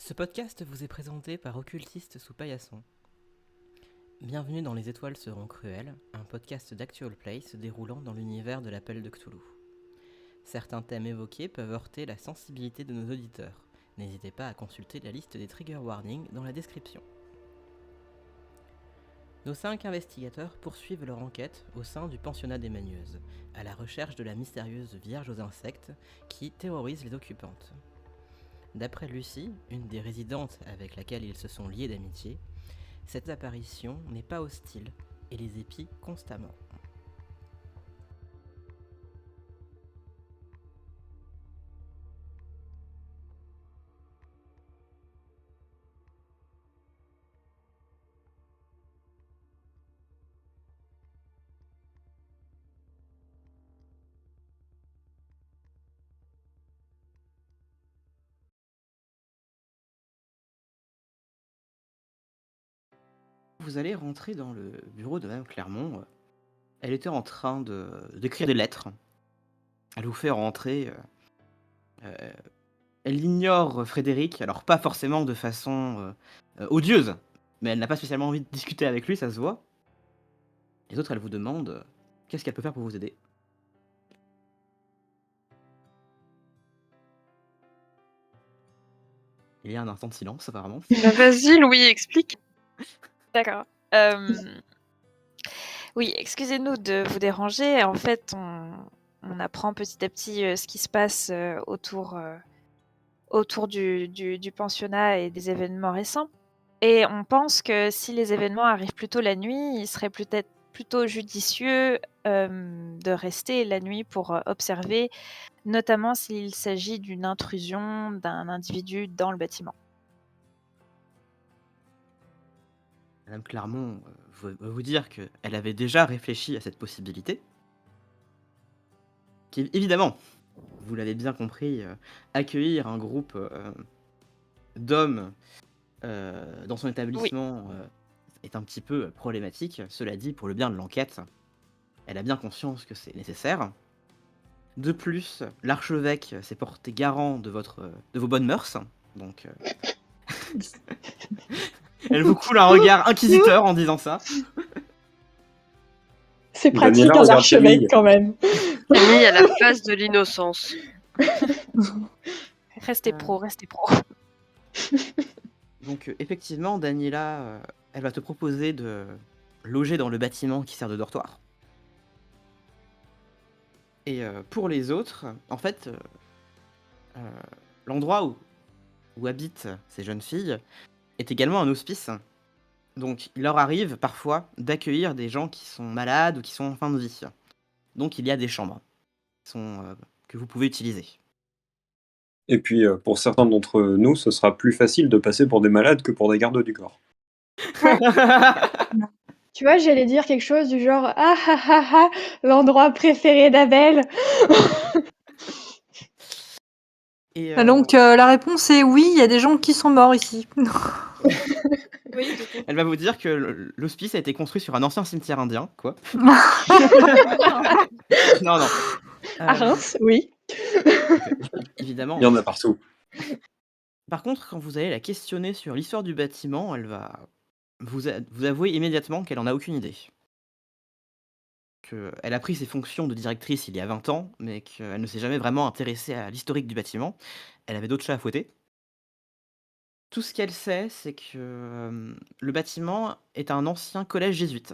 Ce podcast vous est présenté par Occultiste sous paillasson. Bienvenue dans Les Étoiles seront cruelles, un podcast d'actual play se déroulant dans l'univers de l'appel de Cthulhu. Certains thèmes évoqués peuvent heurter la sensibilité de nos auditeurs. N'hésitez pas à consulter la liste des trigger warnings dans la description. Nos 5 investigateurs poursuivent leur enquête au sein du pensionnat des Manieuses, à la recherche de la mystérieuse Vierge aux insectes qui terrorise les occupantes. D'après Lucie, une des résidentes avec laquelle ils se sont liés d'amitié, cette apparition n'est pas hostile et les épie constamment. Vous allez rentrer dans le bureau de Madame Clermont. Elle était en train d'écrire des lettres. Elle vous fait rentrer. Elle ignore Frédéric, alors pas forcément de façon odieuse, mais elle n'a pas spécialement envie de discuter avec lui, ça se voit. Les autres, elle vous demande qu'est-ce qu'elle peut faire pour vous aider. Il y a un instant de silence, apparemment. Bah, vas-y, Louis, explique. D'accord. Oui, excusez-nous de vous déranger. En fait, on apprend petit à petit ce qui se passe autour du pensionnat et des événements récents. Et on pense que si les événements arrivent plutôt la nuit, il serait peut-être plutôt judicieux de rester la nuit pour observer, notamment s'il s'agit d'une intrusion d'un individu dans le bâtiment. Madame Clermont va vous dire qu'elle avait déjà réfléchi à cette possibilité. Évidemment, vous l'avez bien compris, accueillir un groupe d'hommes dans son établissement est un petit peu problématique. Cela dit, pour le bien de l'enquête, elle a bien conscience que c'est nécessaire. De plus, l'archevêque s'est porté garant de vos bonnes mœurs, donc elle vous coule un regard inquisiteur en disant ça. C'est pratique Daniela un regarde archevêque Camille. quand même. Camille a la face de l'innocence. Restez Euh. pro, restez pro. Donc effectivement, Daniela, elle va te proposer de loger dans le bâtiment qui sert de dortoir. Et pour les autres, en fait, l'endroit où habitent ces jeunes filles est également un hospice. Donc il leur arrive parfois d'accueillir des gens qui sont malades ou qui sont en fin de vie. Donc il y a des chambres que vous pouvez utiliser. Et puis, pour certains d'entre nous, ce sera plus facile de passer pour des malades que pour des gardes du corps. Tu vois, j'allais dire quelque chose du genre ah ah ah ah, l'endroit préféré d'Abel. Et, Donc la réponse est oui, il y a des gens qui sont morts ici. Oui, du coup. elle va vous dire que l'hospice a été construit sur un ancien cimetière indien, quoi. Non, non. À Reims, oui. Évidemment. Il y en a partout. Par contre, quand vous allez la questionner sur l'histoire du bâtiment, elle va vous avouer immédiatement qu'elle en a aucune idée. Elle a pris ses fonctions de directrice il y a 20 ans, mais qu'elle ne s'est jamais vraiment intéressée à l'historique du bâtiment. Elle avait d'autres chats à fouetter. Tout ce qu'elle sait, c'est que le bâtiment est un ancien collège jésuite.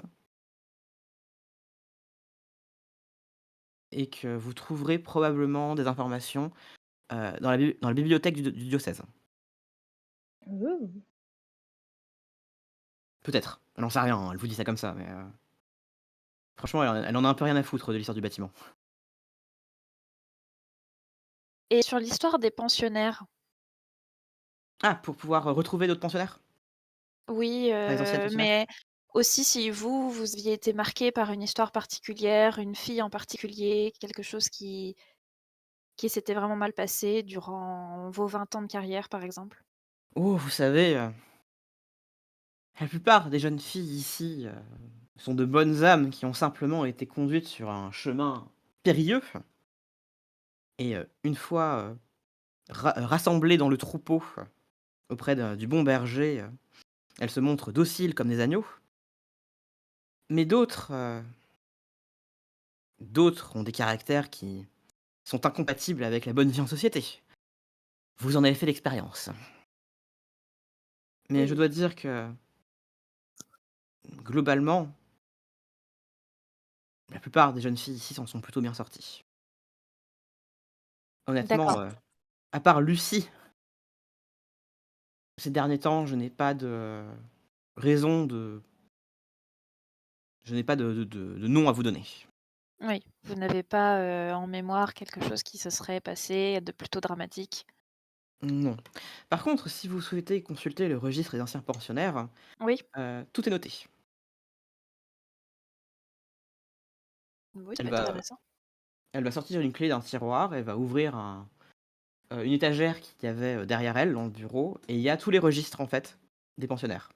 Et que vous trouverez probablement des informations dans la bibliothèque du diocèse. Ouh. Peut-être. Elle n'en sait rien, hein, elle vous dit ça comme ça, mais franchement, elle en a un peu rien à foutre de l'histoire du bâtiment. Et sur l'histoire des pensionnaires, Ah, pour pouvoir retrouver d'autres pensionnaires? oui, Les anciennes pensionnaires? mais aussi si vous aviez été marqué par une histoire particulière, une fille en particulier, quelque chose qui s'était vraiment mal passé durant vos 20 ans de carrière, par exemple? Oh, vous savez, la plupart des jeunes filles ici, sont de bonnes âmes qui ont simplement été conduites sur un chemin périlleux et une fois, rassemblées dans le troupeau, auprès du bon berger, elles se montrent dociles comme des agneaux. Mais d'autres ont des caractères qui sont incompatibles avec la bonne vie en société. Vous en avez fait l'expérience. Mais je Oui. dois dire que, globalement, la plupart des jeunes filles ici s'en sont plutôt bien sorties. Honnêtement, D'accord. à part Lucie, ces derniers temps, raison de je n'ai pas de nom à vous donner. Oui, vous n'avez pas, en mémoire quelque chose qui se serait passé de plutôt dramatique? Non. Par contre, si vous souhaitez consulter le registre des anciens pensionnaires, Oui, tout est noté. oui, ça Elle peut être va intéressant. elle va sortir une clé d'un tiroir, elle va ouvrir une étagère qu'il y avait, derrière elle dans le bureau et il y a tous les registres, en fait, des pensionnaires.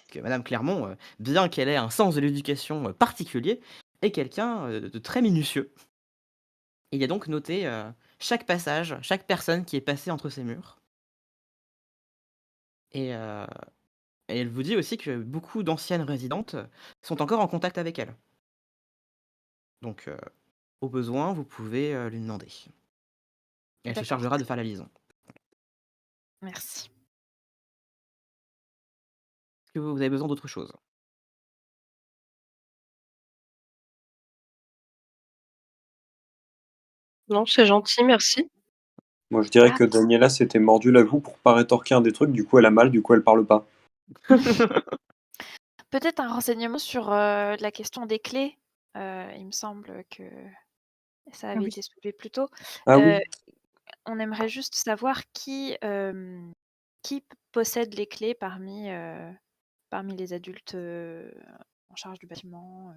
Que madame Clermont, bien qu'elle ait un sens de l'éducation, particulier, est quelqu'un, de très minutieux. Il y a donc noté, chaque passage, chaque personne qui est passée entre ces murs et heu et elle vous dit aussi que beaucoup d'anciennes résidentes sont encore en contact avec elle. Donc au besoin, vous pouvez, lui demander. Elle se D'accord, chargera de faire la liaison. merci. Est-ce que vous avez besoin d'autre chose? Non, c'est gentil, merci. Moi, je dirais Ah, que Daniela s'était mordu la joue pour pas rétorquer un des trucs, du coup elle a mal, du coup elle parle pas. peut-être un renseignement sur, la question des clés? Il me semble que ça Ah avait oui. été soulevé plus tôt. Ah Heu, oui, on aimerait juste savoir qui possède les clés parmi les adultes, en charge du bâtiment,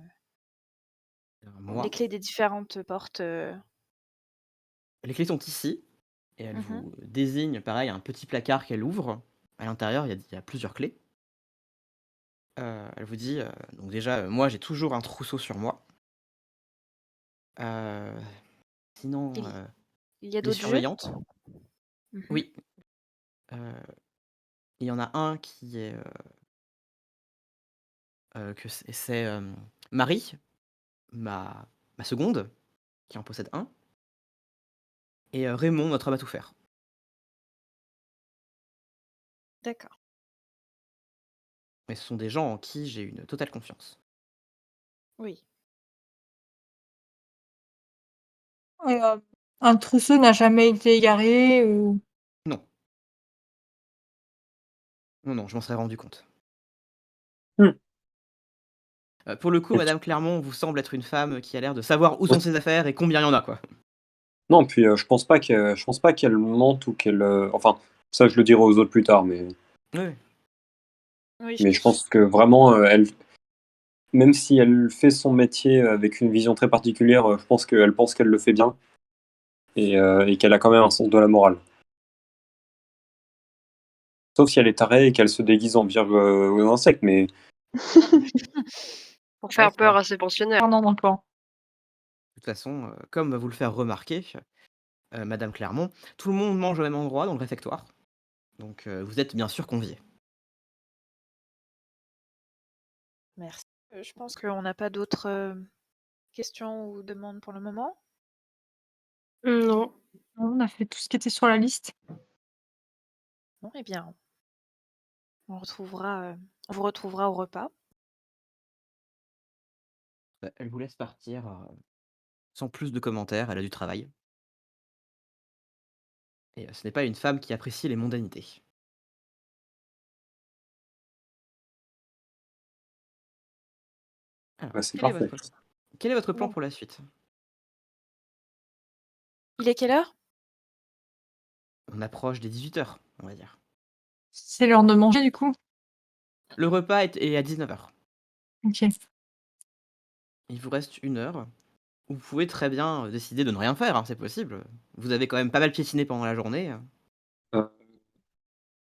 les Moi, clés des différentes portes, les clés sont ici et elle Mmh. vous désigne pareil un petit placard qu'elle ouvre. À l'intérieur, il y a plusieurs clés. Elle vous dit, donc déjà, moi j'ai toujours un trousseau sur moi. Heu, sinon, Il il y a les d'autres jeux? surveillantes, Mmh. oui, heu, il y en a un qui est, que c'est, Marie, ma seconde, qui en possède un et Raymond, notre homme à tout faire. D'accord. Mais ce sont des gens en qui j'ai une totale confiance. Oui. Et un trousseau n'a jamais été égaré ou Non, non, non, je m'en serais rendu compte. Mmh. Pour le coup, Et puis madame Clermont vous semble être une femme qui a l'air de savoir où sont ses affaires et combien il y en a, quoi. non, puis, je pense pas qu'elle mente ou qu'elle, enfin, ça je le dirai aux autres plus tard, Oui, oui. Oui, je mais je pense. pense que vraiment, elle même si elle fait son métier avec une vision très particulière, je pense qu'elle le fait bien et qu'elle a quand même un sens de la morale. Sauf si elle est tarée et qu'elle se déguise en vierge, aux insectes, mais Pour Ouais, faire c'est vrai. peur à ses pensionnaires. pendant dans le plan. De toute façon, comme va vous le faire remarquer, madame Clermont, tout le monde mange au même endroit dans le réfectoire, donc vous êtes bien sûr conviés. Merci. Je pense qu'on n'a pas d'autres, questions ou demandes pour le moment? Non. On a fait tout ce qui était sur la liste. Bon, eh bien, on vous retrouvera au repas. Elle vous laisse partir, sans plus de commentaires, elle a du travail et ce n'est pas une femme qui apprécie les mondanités. Alors, bah, c'est parfait. quel est votre plan Bon. pour la suite? Il est quelle heure? On approche des 18h, on va dire. C'est l'heure de manger du coup? Le repas est à 19h. OK. Il vous reste 1 heure où vous pouvez très bien, décider de ne rien faire, hein, c'est possible. Vous avez quand même pas mal piétiné pendant la journée. Heu,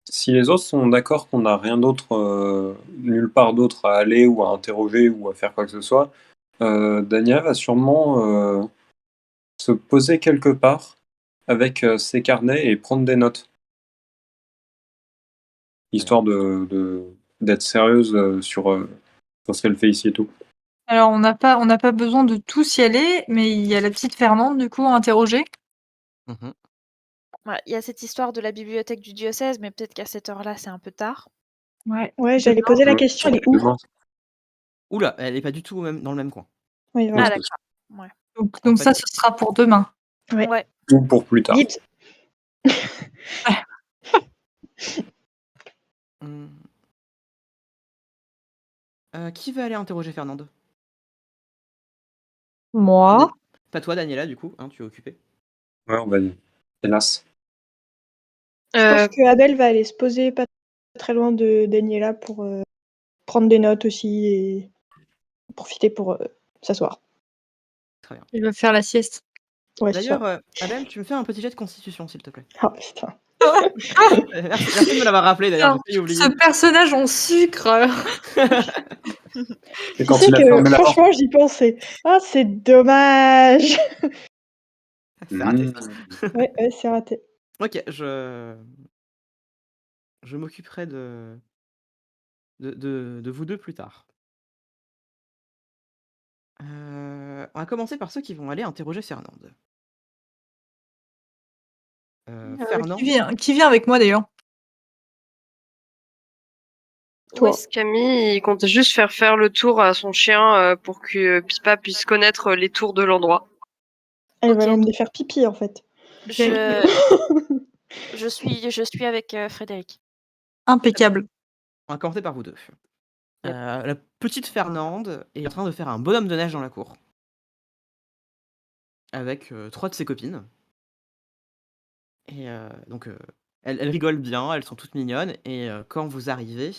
si les autres sont d'accord qu'on n'a rien d'autre, nulle part d'autre à aller ou à interroger ou à faire quoi que ce soit, Dania va sûrement, se poser quelque part avec, ses carnets et prendre des notes. histoire d'être sérieuse sur ce qu'elle fait ici et tout. Alors, on n'a pas besoin de tous y aller, mais il y a la petite Fernande, du coup, à interroger. Mhm. Ouais, il y a cette histoire de la bibliothèque du diocèse, mais peut-être qu'à cette heure-là, c'est un peu tard. Ouais. Ouais, j'allais poser la question, elle est où? Demain. Oula, elle est pas du tout dans le même coin. Oui, Ouais, voilà. Ah c'est d'accord. Ouais. Donc, En ça, fait, ce sera pour demain. Ouais. Ouais. tout pour plus tard. Gibbs. hmm, qui va aller interroger Fernande? Moi. Pas toi, Daniela, du coup, hein, tu es occupée. Ouais, on va dire. Hélas. Je pense Euh, que Abel va aller se poser pas très loin de Daniela pour prendre des notes aussi et profiter pour s'asseoir. Très bien. Il va faire la sieste. Ouais, c'est ça. D'ailleurs, Abel, tu me fais un petit jet de constitution, s'il te plaît. Ah putain. Merci de me l'avoir rappelé, d'ailleurs, j'ai failli oublier. Ce personnage en sucre. Et Tu quand sais il a que fermé la porte. franchement, j'y pensais. Ah, c'est dommage. C'est raté. Ouais, c'est raté. Ok, je m'occuperai de vous deux plus tard. On va commencer par ceux qui vont aller interroger Fernande. Fernand, Qui vient avec moi, d'ailleurs? Toi. Camille, il compte juste faire le tour à son chien pour que Pipa puisse connaître les tours de l'endroit. Elle va Ok. l'emmener faire pipi en fait. Je suis avec Frédéric. Impeccable. on va commencer par vous deux. La petite Fernande est en train de faire un bonhomme de neige dans la cour. Avec 3 de ses copines. Et donc, elles rigolent bien, elles sont toutes mignonnes. Et quand vous arrivez,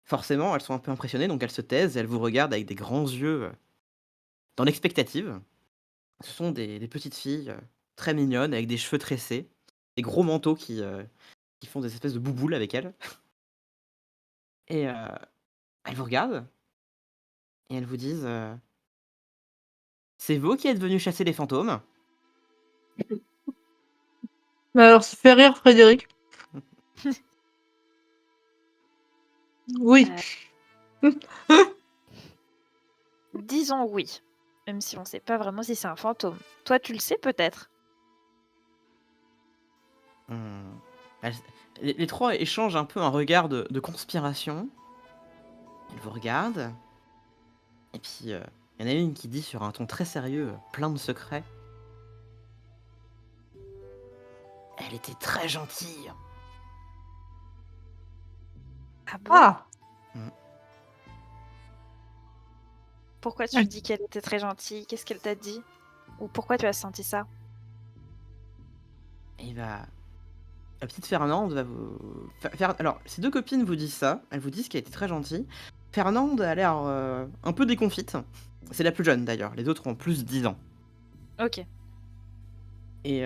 forcément, elles sont un peu impressionnées, donc elles se taisent, elles vous regardent avec des grands yeux dans l'expectative. Ce sont des petites filles très mignonnes, avec des cheveux tressés, des gros manteaux qui font des espèces de bouboules avec elles. Et elles vous regardent, et elles vous disent c'est vous qui êtes venus chasser les fantômes? Bah alors, ça fait rire, Frédéric. Oui. Disons oui, même si on sait pas vraiment si c'est un fantôme. Toi, tu le sais peut-être. Elles- les trois échangent un peu un regard de conspiration. Elles vous regardent. Et puis, il y en a une qui dit sur un ton très sérieux, plein de secrets. Elle était très gentille. Ah bon? Ah. Pourquoi tu Ouais. dis qu'elle était très gentille? Qu'est-ce qu'elle t'a dit? Ou pourquoi tu as senti ça? Et bah, la petite Fernande va vous faire. Alors, ces deux copines vous disent ça. Elles vous disent qu'elle était très gentille. Fernande a l'air un peu déconfite. C'est la plus jeune d'ailleurs. Les autres ont plus de 10 ans. Ok. Et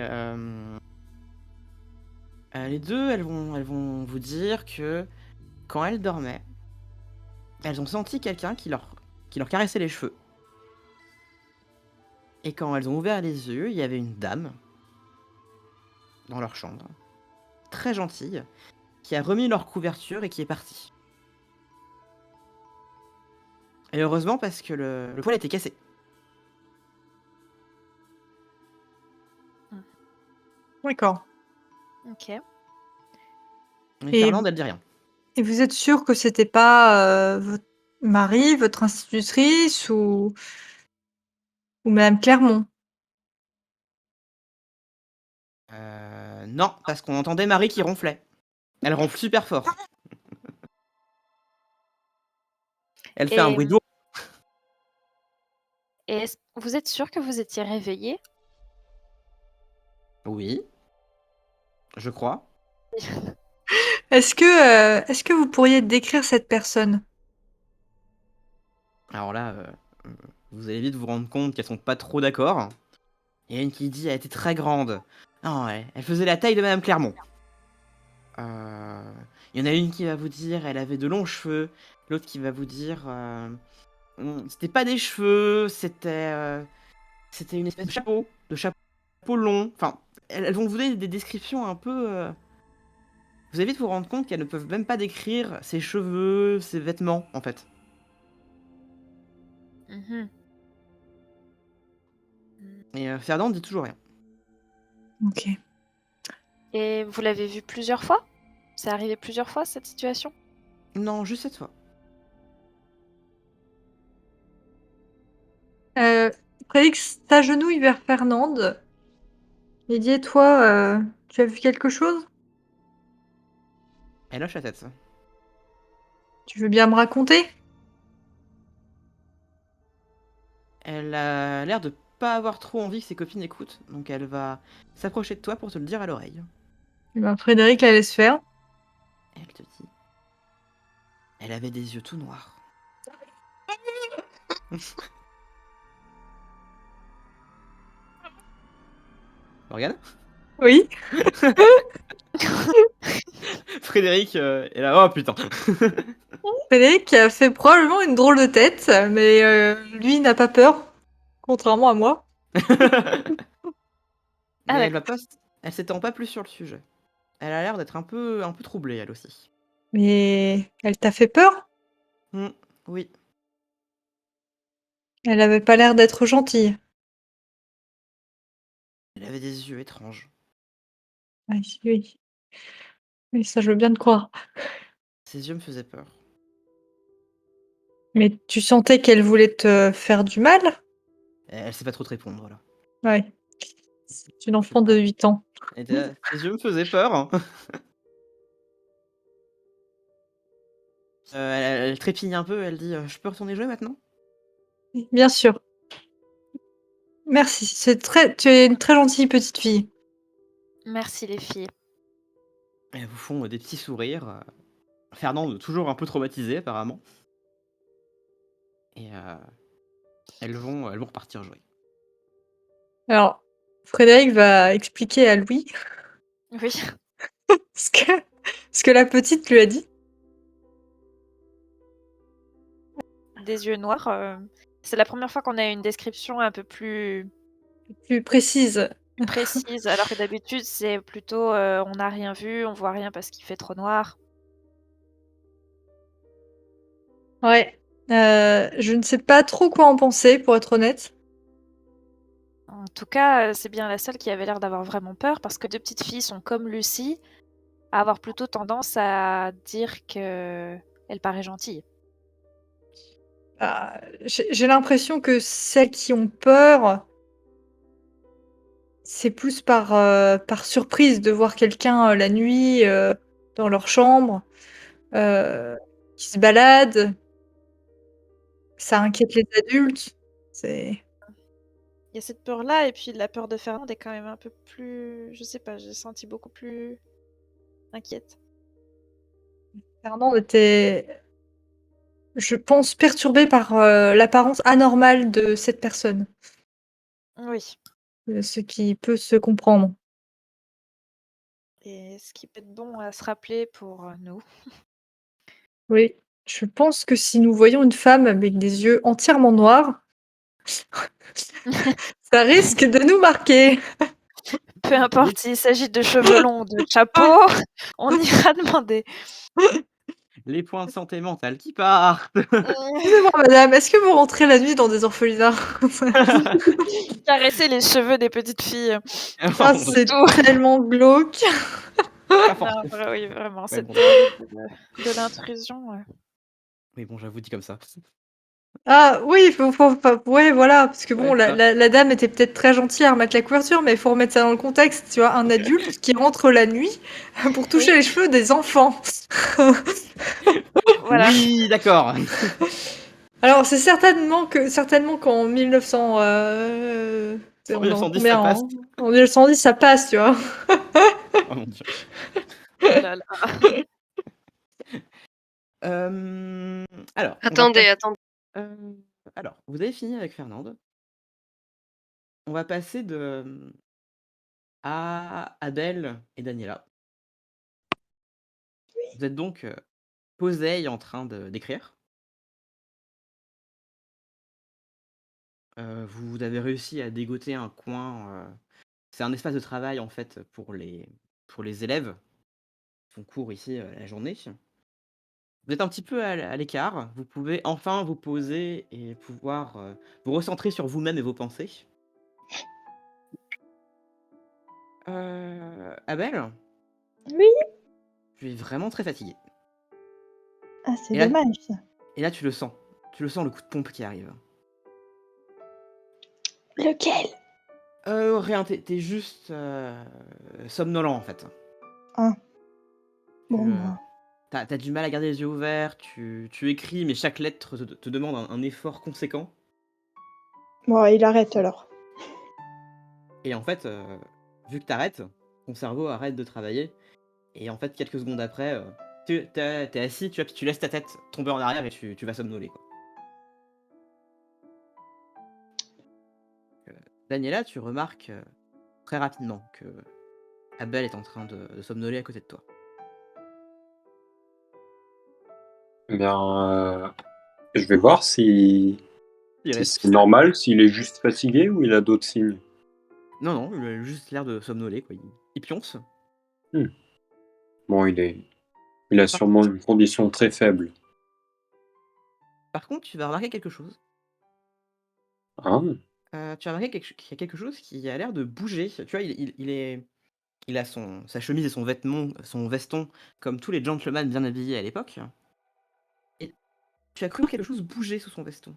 les deux, elles vont vous dire que quand elles dormaient, elles ont senti quelqu'un qui leur caressait les cheveux. Et quand elles ont ouvert les yeux, il y avait une dame dans leur chambre, très gentille, qui a remis leur couverture et qui est partie. Et heureusement parce que le poêle était cassé. D'accord. Ok. Mais Et, Fernande, elle dit rien. et vous êtes sûr que c'était pas votre mari, votre institutrice ou Madame Clermont? Non, parce qu'on entendait Marie qui ronflait. Elle ronfle super fort. Elle fait un Et, bruit d'ours. vous êtes sûr que vous étiez réveillé? Oui, je crois. Est-ce que vous pourriez décrire cette personne? Alors là, vous allez vite vous rendre compte qu'elles sont pas trop d'accord. Il y en a une qui dit elle était très grande. Non, elle faisait la taille de Madame Clermont. Il y en a une qui va vous dire elle avait de longs cheveux. L'autre qui va vous dire c'était pas des cheveux, c'était une espèce de chapeau long. Enfin, elles vont vous donner des descriptions un vous allez vite vous rendre compte qu'elles ne peuvent même pas décrire ses cheveux, ses vêtements, en fait. Mhm. Et Fernand ne dit toujours rien. Ok. Et vous l'avez vu plusieurs fois? C'est arrivé plusieurs fois cette situation? Non, juste cette fois. Félix s'agenouille vers Fernande. Il dit, et toi, tu as vu quelque chose? Elle hoche la tête. Tu veux bien me raconter? Elle a l'air de pas avoir trop envie que ses copines écoutent, donc elle va s'approcher de toi pour te le dire à l'oreille. Eh ben, Frédéric la laisse faire. Elle te dit. Elle avait des yeux tout noirs. Morgane? Oui. Frédéric est là. Oh putain. Frédéric a fait probablement une drôle de tête, mais lui n'a pas peur, contrairement à moi. Mais Ah elle va d'accord. pas. Elle s'étend pas plus sur le sujet. Elle a l'air d'être un peu troublée, elle aussi. Mais elle t'a fait peur? Oui. Elle avait pas l'air d'être gentille. Elle avait des yeux étranges. Oui, oui. Oui, ça je veux bien te croire. Ses yeux me faisaient peur. Mais tu sentais qu'elle voulait te faire du mal? Elle sait pas trop te répondre, là. Ouais. C'est une enfant de 8 ans. Et ses yeux me faisaient peur. Hein. Elle trépigne un peu, elle dit je peux retourner jouer maintenant? Bien sûr. Merci, tu es une très gentille petite fille. Merci les filles. Elles vous font des petits sourires. Fernande, toujours un peu traumatisée apparemment. Et elles vont repartir jouer. Alors, Frédéric va expliquer à Louis Oui. ce que la petite lui a dit. Des yeux noirs. C'est la première fois qu'on a une description un peu plus Plus précise. précise, alors que d'habitude c'est plutôt on n'a rien vu, on voit rien parce qu'il fait trop noir. Ouais. Je ne sais pas trop quoi en penser, pour être honnête. En tout cas, c'est bien la seule qui avait l'air d'avoir vraiment peur parce que deux petites filles sont comme Lucie, à avoir plutôt tendance à dire que elle paraît gentille. J'ai l'impression que celles qui ont peur, c'est plus par surprise de voir quelqu'un la nuit dans leur chambre, qui se balade. Ça inquiète les adultes. C'est Il y a cette peur-là, et puis la peur de Fernande est quand même un peu plus... Je sais pas, j'ai senti beaucoup plus inquiète. Fernande était, je pense, perturbée par l'apparence anormale de cette personne, Oui, ce qui peut se comprendre. et ce qui peut être bon à se rappeler pour nous. Oui, je pense que si nous voyons une femme avec des yeux entièrement noirs, ça risque de nous marquer. Peu importe s'il s'agit de cheveux longs ou de chapeau, on ira demander. Les points de santé mentale qui partent. Excusez-moi madame, est-ce que vous rentrez la nuit dans des orphelinats? Caresser les cheveux des petites filles. Ah, c'est Tout. tellement glauque. Pas Non, forcément. oui, vraiment, Ouais, c'est bon. terrible de l'intrusion. Oui, bon, j'avoue dit comme ça. Ah oui, ouais, voilà, parce que bon, Ouais, ça. la dame était peut-être très gentille à remettre la couverture, mais il faut remettre ça dans le contexte, tu vois, un adulte qui rentre la nuit pour toucher Oui. les cheveux des enfants. Voilà. Oui, d'accord. Alors, c'est certainement qu'en 1900, En on est en 1910, ça combien, passe. en 1910, ça passe, tu vois. Oh mon dieu. Oh là là. Alors, on va Attendez, passer. attendez. Alors, vous avez fini avec Fernande. On va passer à Adèle et Daniela. Vous êtes donc posées en train d'écrire. Vous avez réussi à dégoter un coin. C'est un espace de travail en fait pour les élèves. font cours ici la journée. Vous êtes un petit peu à l'écart. Vous pouvez enfin vous poser et pouvoir vous recentrer sur vous-même et vos pensées. Abel, Oui. tu es vraiment très fatigué. Ah, c'est Et là, dommage ça. et là, tu le sens. Tu le sens, le coup de pompe qui arrive. Lequel? Rien, t'es juste somnolent en fait. Ah. Bon, Tu, bah. t'as du mal à garder les yeux ouverts, tu écris, mais chaque lettre te demande un effort conséquent. Bon, il arrête alors. Et en fait, vu que t'arrêtes, ton cerveau arrête de travailler. Et en fait, quelques secondes après, t'es assis, tu vois, puis tu laisses ta tête tomber en arrière et tu vas somnoler, quoi. Daniela, tu remarques très rapidement que Abel est en train de somnoler à côté de toi. Eh bien, je vais voir si Il reste. c'est normal, s'il est juste fatigué ou il a d'autres signes. Non, il a juste l'air de somnoler, quoi. Il pionce. Bon, il a sûrement une condition très faible. Par contre, tu vas remarquer quelque chose. Hein? Tu vas remarquer qu'il y a quelque chose qui a l'air de bouger. Tu vois, il a sa chemise et son veston, comme tous les gentlemen bien habillés à l'époque. Et tu as cru quelque chose bouger sous son veston.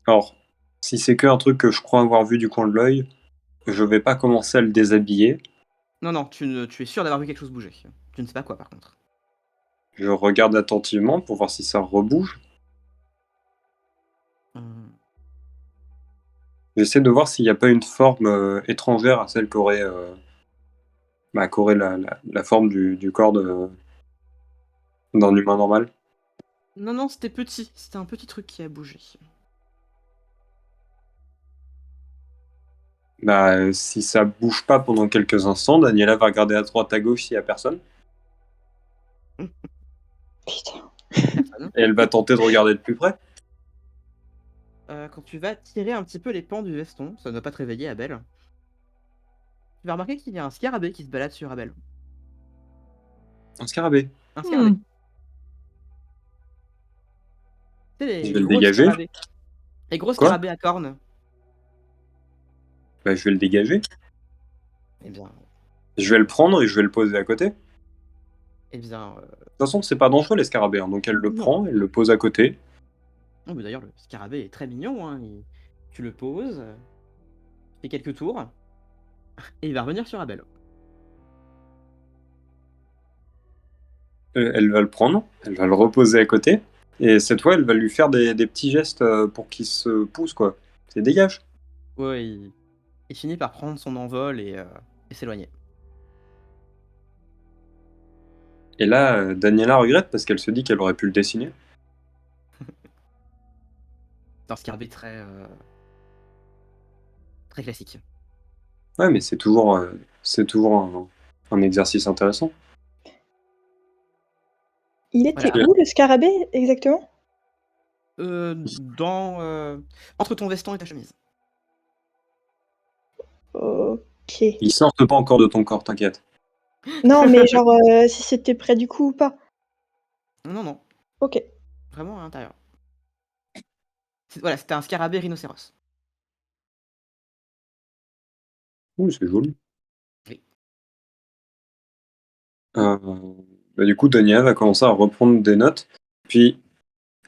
Alors, si c'est qu'un truc que je crois avoir vu du coin de l'œil, je vais pas commencer à le déshabiller. Non, tu es sûr d'avoir vu quelque chose bouger. Tu ne sais pas quoi, par contre. Je regarde attentivement pour voir si ça rebouge. Hum, J'essaie de voir s'il n'y a pas une forme étrangère à celle qu'aurait la forme du corps d'un humain normal. Non, c'était petit. C'était un petit truc qui a bougé. Si ça bouge pas pendant quelques instants, Daniela va regarder à droite à gauche s'il y a personne. Putain. Personne. Et elle va tenter de regarder de plus près. Quand tu vas tirer un petit peu les pans du veston, ça ne va pas te réveiller, Abel. Tu vas remarquer qu'il y a un scarabée qui se balade sur Abel. Un scarabée. Un scarabée. Hmm. C'est Je les vais le gros dégager. scarabées. Les gros Quoi? scarabées à cornes. Je vais le dégager. Eh bien, Je vais le prendre et je vais le poser à côté. De eh bien. toute façon, c'est pas dangereux les scarabées. Hein. Donc elle le Non. prend, elle le pose à côté. Non, mais d'ailleurs, le scarabée est très mignon. Hein. Tu le poses, fais quelques tours, et il va revenir sur Abel. Elle va le prendre, elle va le reposer à côté. Et cette fois, elle va lui faire des petits gestes pour qu'il se pousse, quoi. C'est dégage. Ouais, il finit par prendre son envol et s'éloigner. Et là, Daniela regrette parce qu'elle se dit qu'elle aurait pu le dessiner. C'est un scarabée très classique. Ouais, mais c'est toujours un exercice intéressant. Il était Voilà. où le scarabée exactement? Entre ton veston et ta chemise. Ok. Ils sortent pas encore de ton corps, t'inquiète. Non, mais genre si c'était près du cou ou pas. Non. Ok. Vraiment à l'intérieur. Voilà, c'était un scarabée rhinocéros. Oui, c'est joli. Oui. Du coup, Daniela va commencer à reprendre des notes. Puis,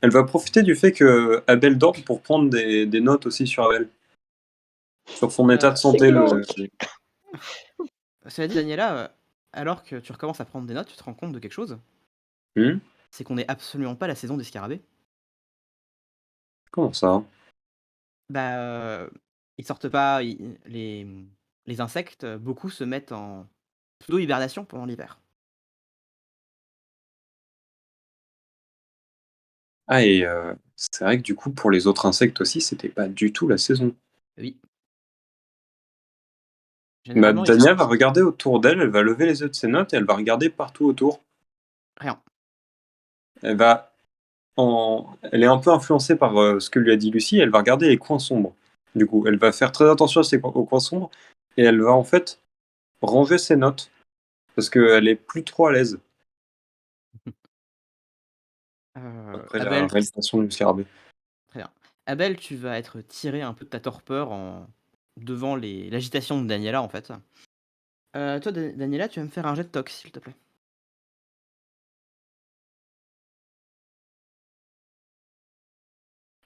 elle va profiter du fait que Abel dorme pour prendre des notes aussi sur Abel. Sur son état de santé. Cela dit, Daniela, alors que tu recommences à prendre des notes, tu te rends compte de quelque chose. Hmm. C'est qu'on n'est absolument pas la saison des scarabées. Comment ça? Ils sortent pas. Les insectes, beaucoup se mettent en pseudo-hibernation pendant l'hiver. Ah, et c'est vrai que du coup, pour les autres insectes aussi, c'était pas du tout la saison. Oui. Généralement, ils Daniela va sortent regarder autour d'elle, elle va lever les yeux de ses notes et elle va regarder partout autour. rien. Elle est un peu influencée par ce que lui a dit Lucie, elle va regarder les coins sombres. Du coup, elle va faire très attention aux coins sombres et elle va en fait ranger ses notes Parce qu'elle est plus trop à l'aise après la Abel, réalisation du scarabée. très bien. Abel, tu vas être tiré un peu de ta torpeur devant l'agitation de Daniela, en fait. Toi, Daniela, tu vas me faire un jet de tox, s'il te plaît.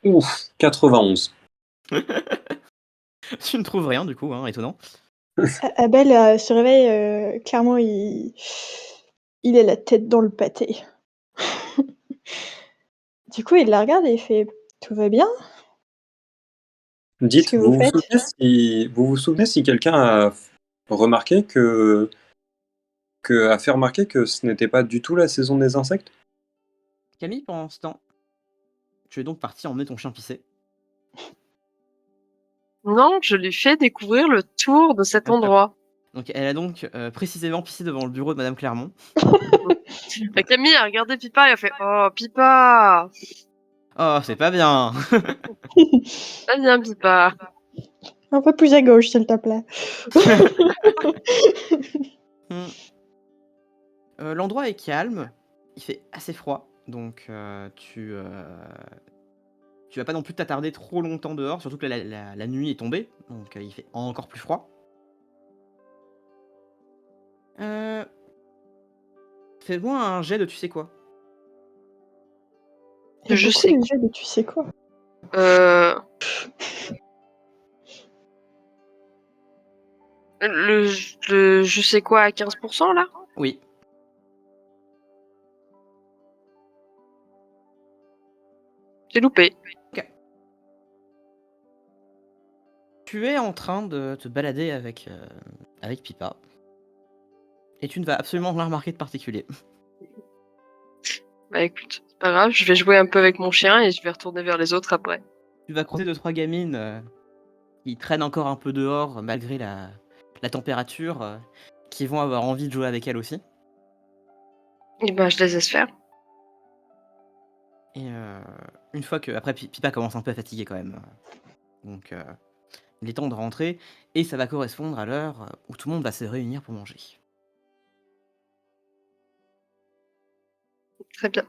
Ouf, 91. Tu ne trouves rien, du coup, hein, étonnant. Abel se réveille, clairement, il a la tête dans le pâté. Du coup, il la regarde et il fait tout va bien? Qu'est-ce Dites, que vous faites? vous vous souvenez si quelqu'un a remarqué a fait remarquer que ce n'était pas du tout la saison des insectes? Camille, pendant ce temps, tu es donc parti emmener ton chien pisser. Non, je lui fais découvrir le tour de cet endroit. Donc, elle a donc précisément pissé devant le bureau de Madame Clermont. Camille a regardé Pipa et a fait Oh, Pipa! Oh, c'est pas bien. Pas bien, Pipa. Un peu plus à gauche, s'il te plaît. Hmm. L'endroit est calme, il fait assez froid, donc tu vas pas non plus t'attarder trop longtemps dehors, surtout que la nuit est tombée, donc il fait encore plus froid. Fais-moi un jet de tu sais quoi. Il y a Je beaucoup sais. de jeux de tu sais quoi. Le je sais quoi à 15% là? Oui. J'ai loupé. Tu es en train de te balader avec Pipa, et tu ne vas absolument rien remarquer de particulier. Bah écoute, c'est pas grave, je vais jouer un peu avec mon chien et je vais retourner vers les autres après. Tu vas croiser 2-3 gamines qui traînent encore un peu dehors malgré la température, qui vont avoir envie de jouer avec elle aussi. Et ben je les laisse faire. Et une fois que... Après, Pipa commence un peu à fatiguer quand même. Donc, il est temps de rentrer. Et ça va correspondre à l'heure où tout le monde va se réunir pour manger. Très bien.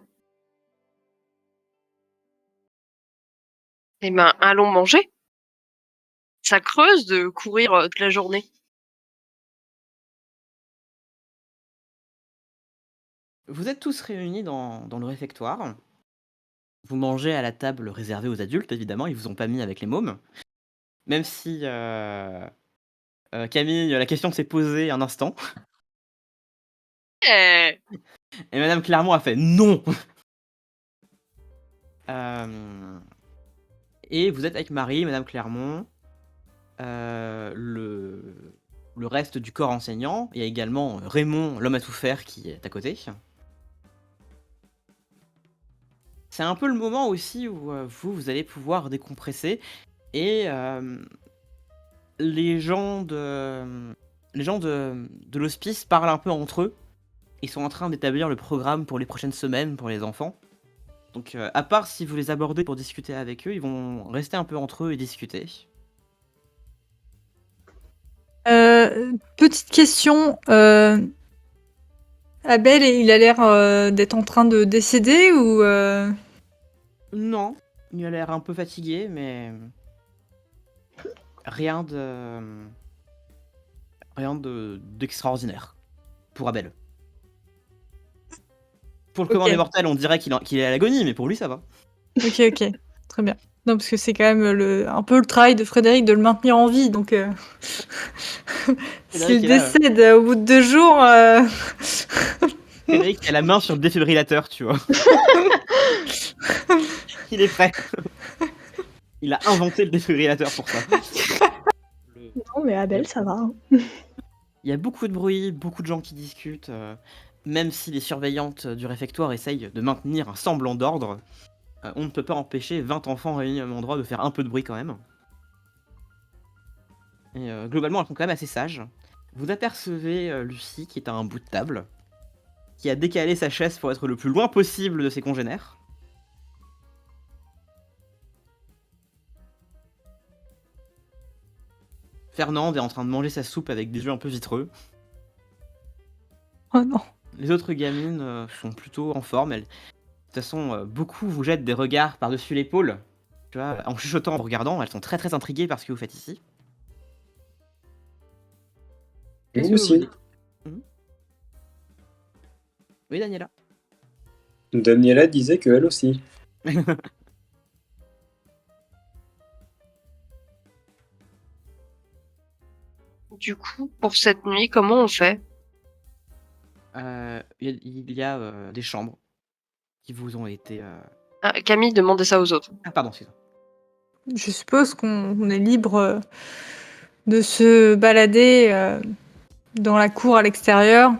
Et ben allons manger. Ça creuse de courir toute la journée. Vous êtes tous réunis dans le réfectoire. Vous mangez à la table réservée aux adultes, évidemment. Ils vous ont pas mis avec les mômes. Même si Camille, la question s'est posée un instant. Eh Et Madame Clermont a fait non. Et vous êtes avec Marie, Madame Clermont, le reste du corps enseignant. Il y a également Raymond, l'homme à tout faire, qui est à côté. C'est un peu le moment aussi où vous allez pouvoir décompresser. Et les gens de l'hospice parlent un peu entre eux. Ils sont en train d'établir le programme pour les prochaines semaines pour les enfants. Donc à part si vous les abordez pour discuter avec eux, ils vont rester un peu entre eux et discuter. Petite question. Abel, il a l'air d'être en train de décéder ou Non, il a l'air un peu fatigué, mais rien d'extraordinaire pour Abel. Pour le commun Ok. des mortels, on dirait qu'il est à l'agonie, mais pour lui, ça va. Ok, très bien. Non, parce que c'est quand même un peu le travail de Frédéric de le maintenir en vie, donc Frédéric s'il est là, décède au bout de 2 jours, Frédéric a la main sur le défibrillateur, tu vois. Il est prêt. Il a inventé le défibrillateur pour ça. Non, mais Abel, ça va. Hein. Il y a beaucoup de bruit, beaucoup de gens qui discutent. Même si les surveillantes du réfectoire essayent de maintenir un semblant d'ordre, on ne peut pas empêcher 20 enfants réunis au même endroit de faire un peu de bruit quand même. Et globalement, elles sont quand même assez sages. Vous apercevez Lucie qui est à un bout de table, qui a décalé sa chaise pour être le plus loin possible de ses congénères. Fernande est en train de manger sa soupe avec des yeux un peu vitreux. Oh non. Les autres gamines sont plutôt en forme. De toute façon, beaucoup vous jettent des regards par-dessus l'épaule. Tu vois, en chuchotant, en vous regardant, elles sont très très intriguées par ce que vous faites ici. Qu'est-ce Nous que vous aussi. dites? Oui, Daniela. Daniela disait qu'elle aussi. Du coup, pour cette nuit, comment on fait? Il y a des chambres qui vous ont été. Ah, Camille demandait ça aux autres. Ah, pardon, excuse-moi. Je suppose qu'on est libre de se balader dans la cour à l'extérieur.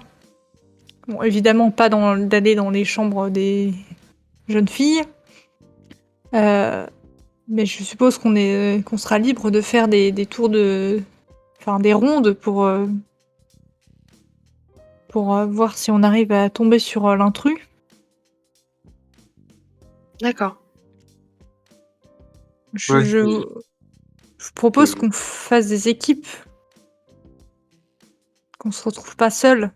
Bon, évidemment, pas d'aller dans les chambres des jeunes filles. Mais je suppose qu'on sera libre de faire des tours enfin, des rondes pour voir si on arrive à tomber sur l'intrus. D'accord. Ouais. Je vous propose qu'on fasse des équipes. Qu'on se retrouve pas seul.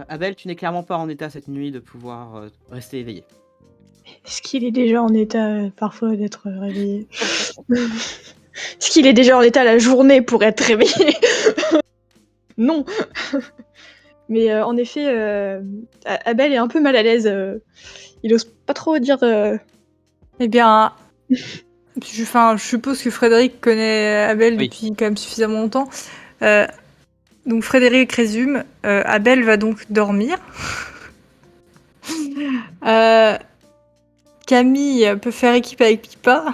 Abel, tu n'es clairement pas en état cette nuit de pouvoir rester éveillé. Est-ce qu'il est déjà en état parfois d'être réveillé? Est-ce qu'il est déjà en état la journée pour être réveillé? Non. Mais en effet, Abel est un peu mal à l'aise. Il ose pas trop dire. Eh bien, je suppose que Frédéric connaît Abel Oui. depuis quand même suffisamment longtemps. Donc Frédéric résume. Abel va donc dormir. Camille peut faire équipe avec Pipa.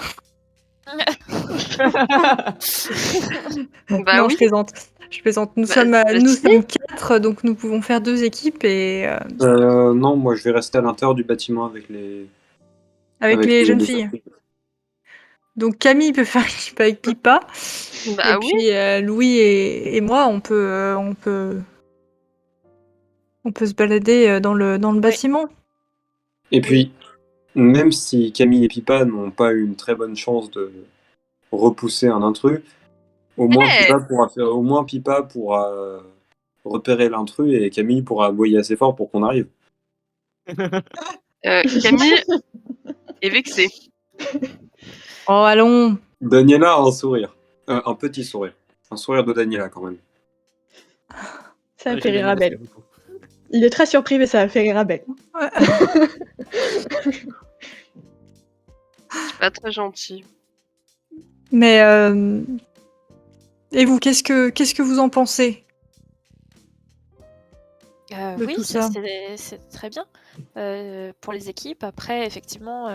Bah Non, oui. Je plaisante. Nous Bah, sommes stylé. 4, donc nous pouvons faire 2 équipes et Non, moi je vais rester à l'intérieur du bâtiment avec les. avec les jeunes filles. filles. Donc Camille peut faire équipe avec Pipa. Bah Et oui. puis Louis et moi, on peut se balader dans le bâtiment. Et puis, même si Camille et Pipa n'ont pas eu une très bonne chance de repousser un intrus, au moins Hey. Pipa pourra repérer l'intrus et Camille pourra aboyer assez fort pour qu'on arrive. Camille est vexée. Oh, allons. Daniela a un sourire. Un petit sourire. Un sourire de Daniela quand même. Ça a Ouais, fait rire Daniela, Abel. c'est beaucoup. Il est très surpris, mais ça a fait rire Abel. C'est pas très gentil. Mais et vous, qu'est-ce que vous en pensez de Oui, tout ça? c'est très bien pour les équipes. Après, effectivement,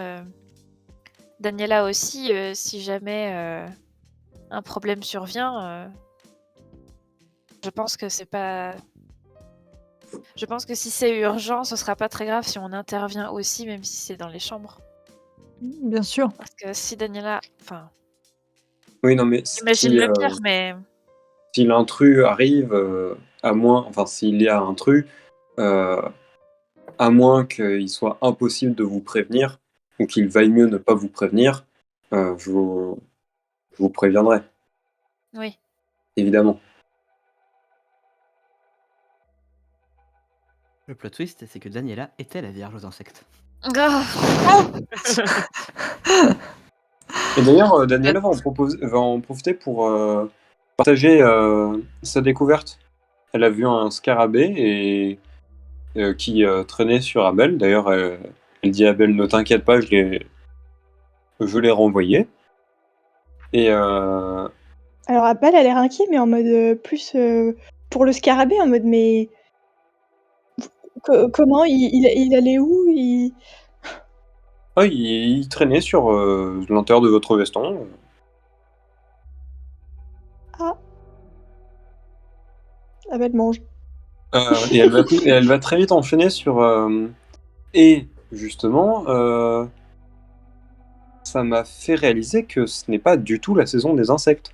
Daniela aussi, si jamais un problème survient, je pense que c'est pas. Je pense que si c'est urgent, ce sera pas très grave si on intervient aussi, même si c'est dans les chambres. Bien sûr. Parce que si Daniela. Enfin, Oui, non, mais j'imagine le pire, mais. si l'intrus arrive, s'il y a un intrus, à moins qu'il soit impossible de vous prévenir, ou qu'il vaille mieux ne pas vous prévenir, je vous préviendrai, Oui. évidemment. Le plot twist, c'est que Daniela était la vierge aux insectes. Et d'ailleurs, Daniela va en profiter pour partager sa découverte. Elle a vu un scarabée qui traînait sur Abel. D'ailleurs, elle dit à Abel, ne t'inquiète pas, je l'ai renvoyé. Et Alors Abel a l'air inquiet, mais en mode plus pour le scarabée, en mode mais comment il allait où il traînait sur l'intérieur de votre veston. Ah, Abel mange. Et elle va très vite enchaîner sur. Et justement, ça m'a fait réaliser que ce n'est pas du tout la saison des insectes.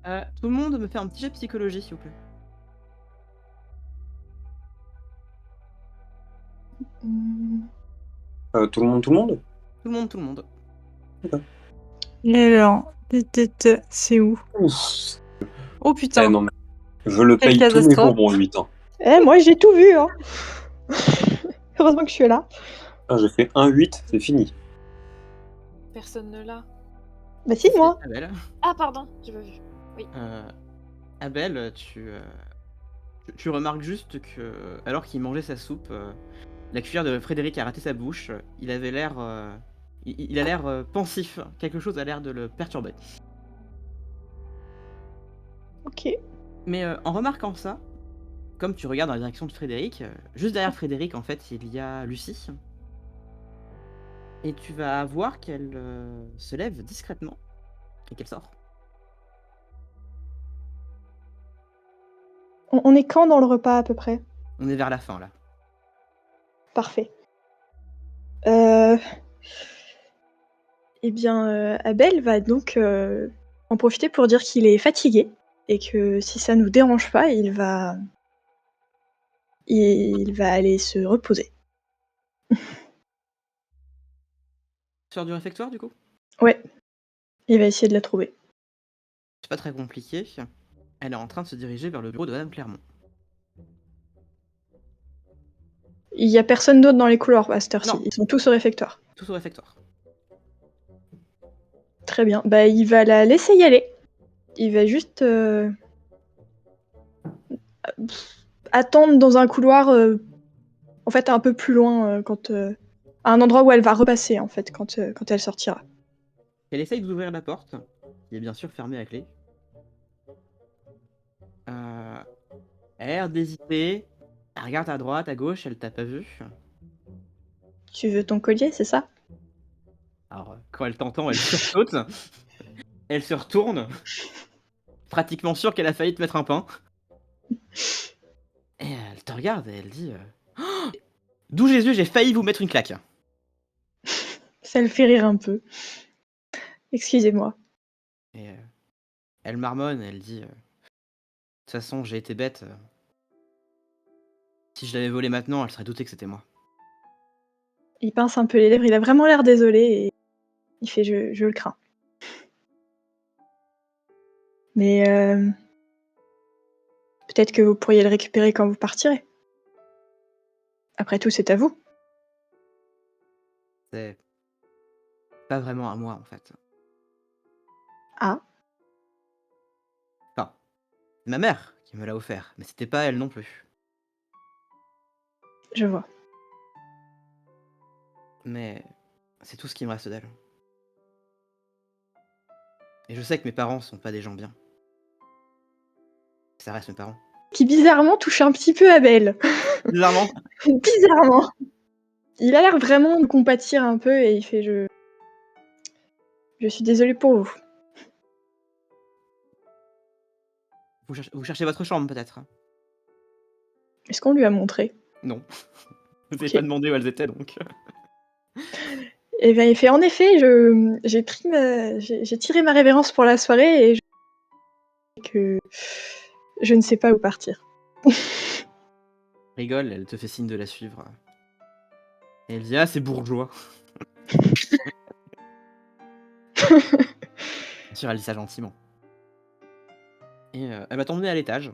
Tout le monde me fait un petit jet de psychologie, s'il vous plaît. Tout le monde. Tout le monde, tout le monde. Et alors, c'est où? Ouf. Oh putain. Non, mais Je le Quelle paye tous mes catastrophe. courbons, 8 ans. Eh, moi j'ai tout vu, hein. Heureusement que je suis là. Ah, j'ai fait 1-8, c'est fini. Personne ne l'a. Bah si, C'est moi. Abel. Ah, pardon, j'ai pas vu. Abel, tu remarques juste que, alors qu'il mangeait sa soupe, la cuillère de Frédéric a raté sa bouche. Il avait l'air, il a l'air pensif. Quelque chose a l'air de le perturber. Ok. Mais en remarquant ça, comme tu regardes dans la direction de Frédéric, juste derrière Frédéric, en fait, il y a Lucie. Et tu vas voir qu'elle se lève discrètement et qu'elle sort. On est quand dans le repas à peu près? On est vers la fin là. Parfait. Eh bien, Abel va donc en profiter pour dire qu'il est fatigué et que si ça nous dérange pas, il va aller se reposer. Sors du réfectoire du coup? Ouais, il va essayer de la trouver. C'est pas très compliqué. Elle est en train de se diriger vers le bureau de Madame Clermont. Il y a personne d'autre dans les couloirs à cette heure-ci. Non. Ils sont tous au réfectoire. Tous au réfectoire. Très bien. Bah, il va la laisser y aller. Il va juste attendre dans un couloir, en fait, un peu plus loin, à un endroit où elle va repasser, en fait, quand elle sortira. Elle essaye d'ouvrir la porte, qui est bien sûr fermée à clé. Elle a l'air d'hésiter. Elle regarde à droite, à gauche, elle t'a pas vu. Tu veux ton collier, c'est ça? Alors, quand elle t'entend, elle sursaute. Elle se retourne. Pratiquement sûre qu'elle a failli te mettre un pain. Et elle te regarde et elle dit Oh, d'où Jésus, j'ai failli vous mettre une claque. Ça le fait rire un peu. Excusez-moi. Et elle marmonne, elle dit de toute façon, j'ai été bête. Si je l'avais volé maintenant, elle serait doutée que c'était moi. Il pince un peu les lèvres, il a vraiment l'air désolé et il fait je le crains. Mais peut-être que vous pourriez le récupérer quand vous partirez. Après tout, c'est à vous. C'est pas vraiment à moi en fait. Ah, Enfin, c'est ma mère qui me l'a offert, mais c'était pas elle non plus. je vois. Mais c'est tout ce qui me reste d'elle. Et je sais que mes parents sont pas des gens bien. Ça reste mes parents. Qui bizarrement touche un petit peu Abel. Bizarrement. Bizarrement. Il a l'air vraiment de compatir un peu et il fait je suis désolée pour vous. Vous cherchez votre chambre peut-être? Est-ce qu'on lui a montré? Non. Vous n'avez Ok. pas demandé où elles étaient donc. Et bien il fait en effet, j'ai tiré ma révérence pour la soirée et que je ne sais pas où partir. Rigole, elle te fait signe de la suivre. Et elle dit ah c'est bourgeois. Bien sûr, elle dit ça gentiment. Et elle va t'emmener à l'étage.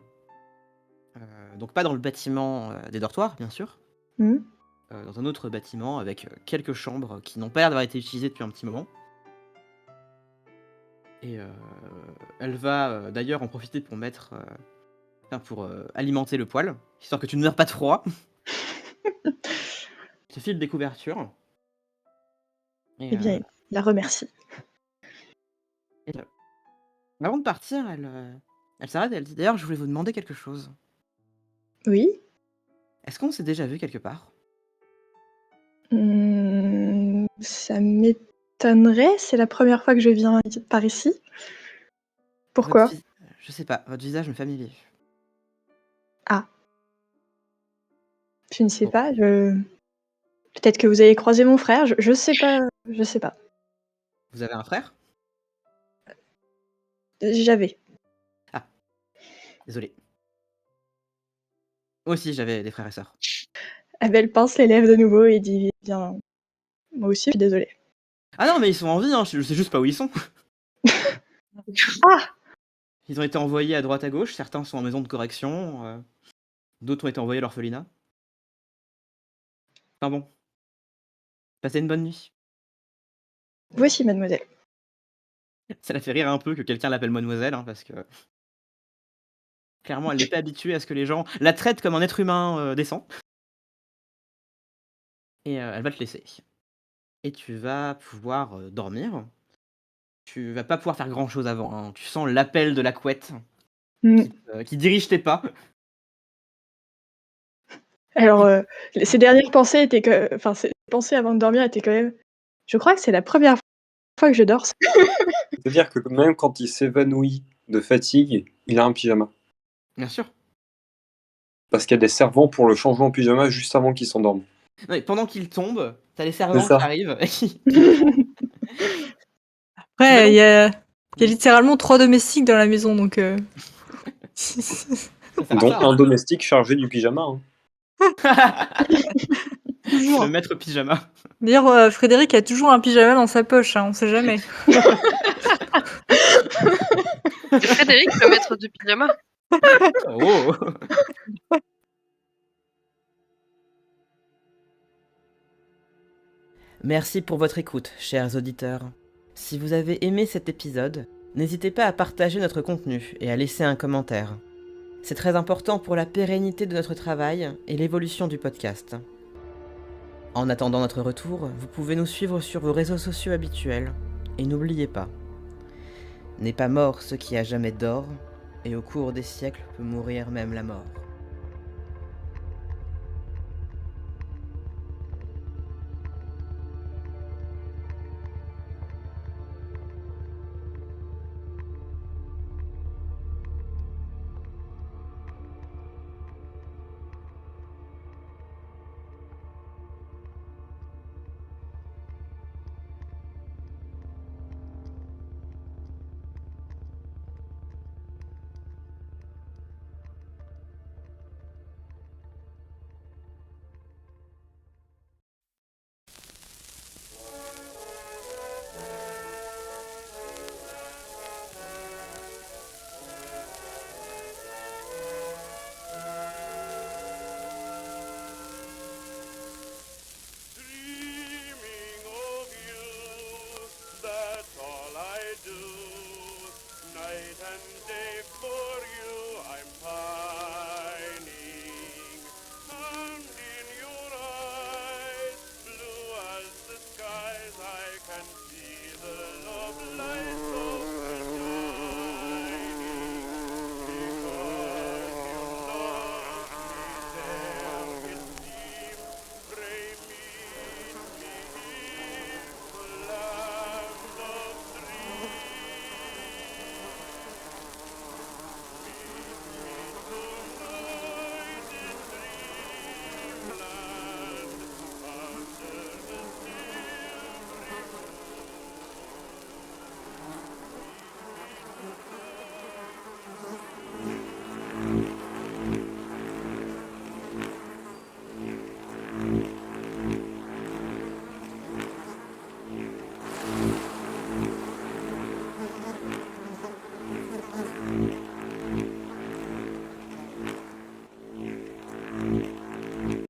Donc pas dans le bâtiment des dortoirs, bien sûr. Dans un autre bâtiment avec quelques chambres qui n'ont pas l'air d'avoir été utilisées depuis un petit moment. Et elle va d'ailleurs en profiter pour pour alimenter le poêle, histoire que tu ne meurs pas de froid. Tu files des couvertures. Eh bien, il la remercie. Avant de partir, elle s'arrête et elle dit d'ailleurs je voulais vous demander quelque chose. Oui. Est-ce qu'on s'est déjà vu quelque part? Ça m'étonnerait, c'est la première fois que je viens par ici. Pourquoi? Je sais pas, votre visage me familier. Ah. Je ne sais Bon. pas, peut-être que vous avez croisé mon frère, je sais pas, je sais pas. Vous avez un frère? J'avais. Ah, désolé. Moi aussi j'avais des frères et sœurs. Abel pince les lèvres de nouveau et dit bien, moi aussi, je suis désolée. Ah non mais ils sont en vie, hein, je sais juste pas où ils sont. Ah! Ils ont été envoyés à droite à gauche, certains sont en maison de correction, d'autres ont été envoyés à l'orphelinat. Enfin bon, passez une bonne nuit. Vous aussi, mademoiselle. Ça la fait rire un peu que quelqu'un l'appelle mademoiselle, hein, parce que clairement elle n'est pas habituée à ce que les gens la traitent comme un être humain, décent et elle va te laisser et tu vas pouvoir, dormir. Tu vas pas pouvoir faire grand chose avant, hein. Tu sens l'appel de la couette Mmh. qui dirige tes pas. Alors, ces dernières pensées étaient que enfin, ces pensées avant de dormir étaient quand même: «Je crois que c'est la première fois que je dors seule». C'est-à-dire que même quand il s'évanouit de fatigue, il a un pyjama. Bien sûr. Parce qu'il y a des servants pour le changer en pyjama juste avant qu'il s'endorme. Non mais pendant qu'il tombe, tu as les C'est servants qui ça. arrivent et qui Après, il y a Oui. littéralement 3 domestiques dans la maison, donc ça sert à Dont ça, un hein. domestique chargé du pyjama, hein. C'est le toujours. maître pyjama. D'ailleurs, Frédéric a toujours un pyjama dans sa poche, hein, on sait jamais. C'est Frédéric, le maître de pyjama. Oh! Merci pour votre écoute, chers auditeurs. Si vous avez aimé cet épisode, n'hésitez pas à partager notre contenu et à laisser un commentaire. C'est très important pour la pérennité de notre travail et l'évolution du podcast. En attendant notre retour, vous pouvez nous suivre sur vos réseaux sociaux habituels. Et n'oubliez pas, n'est pas mort ce qui a jamais dort, et au cours des siècles peut mourir même la mort. Dreaming of you, that's all I do. Night and day for you, I'm